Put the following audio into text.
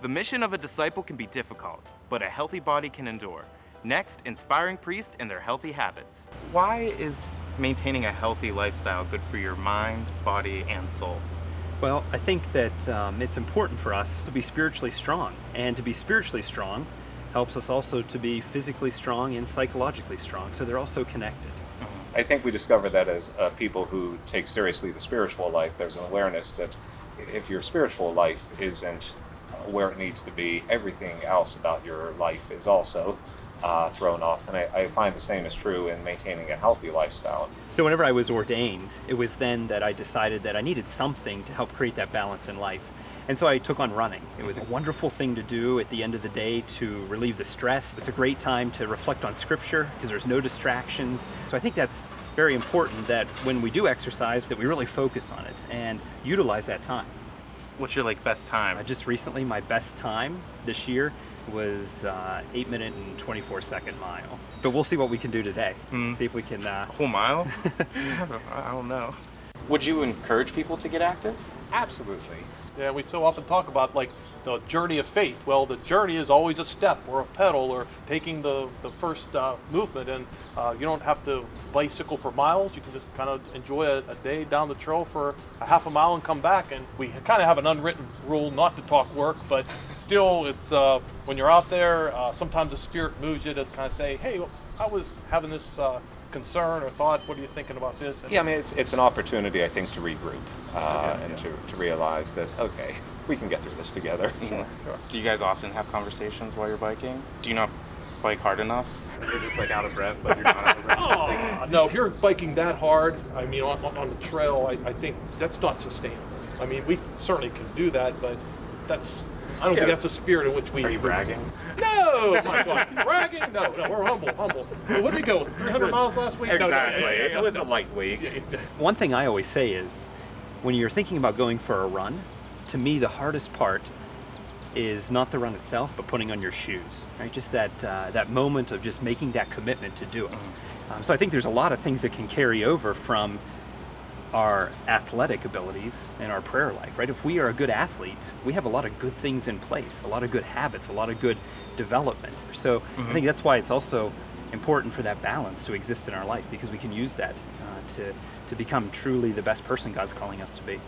The mission of a disciple can be difficult, but a healthy body can endure. Next, inspiring priests and their healthy habits. Why is maintaining a healthy lifestyle good for your mind, body, and soul? Well, I think that it's important for us to be spiritually strong, and to be spiritually strong helps us also to be physically strong and psychologically strong, so they're also connected. I think we discover that as people who take seriously the spiritual life, there's an awareness that if your spiritual life isn't where it needs to be, everything else about your life is also thrown off. And I find the same is true in maintaining a healthy lifestyle. So whenever I was ordained, it was then that I decided that I needed something to help create that balance in life. And so I took on running. It was a wonderful thing to do at the end of the day to relieve the stress. It's a great time to reflect on scripture because there's no distractions. So I think that's very important that when we do exercise that we really focus on it and utilize that time. What's your best time? Just recently, my best time this year was 8-minute and 24-second mile. But we'll see what we can do today. See if we can... A whole mile? I don't know. Would you encourage people to get active? Absolutely. Yeah, we so often talk about the journey of faith. Well, the journey is always a step or a pedal or taking the first movement, and you don't have to bicycle for miles. You can just kind of enjoy a day down the trail for a half a mile and come back. And we kind of have an unwritten rule not to talk work, but still, it's when you're out there, sometimes the Spirit moves you to kind of say, hey, I was having this concern or thought, what are you thinking about this? And Yeah, I mean, it's an opportunity, I think, to regroup and to realize that, okay, we can get through this together. Sure. Do you guys often have conversations while you're biking? Do you not bike hard enough? You're just out of breath, but you're not out of breath. Oh, no, if you're biking that hard, I mean, on the trail, I think that's not sustainable. I mean, we certainly can do that, but I don't think that's the spirit in which we... Are you bragging? No! My God. Bragging? No, we're humble. What did we go, 300 miles last week? Exactly. No, It was a light week. One thing I always say is, when you're thinking about going for a run, to me the hardest part is not the run itself, but putting on your shoes, right? Just that moment of just making that commitment to do it. So I think there's a lot of things that can carry over from our athletic abilities and our prayer life, right? If we are a good athlete, we have a lot of good things in place, a lot of good habits, a lot of good development. So I think that's why it's also important for that balance to exist in our life, because we can use that to become truly the best person God's calling us to be.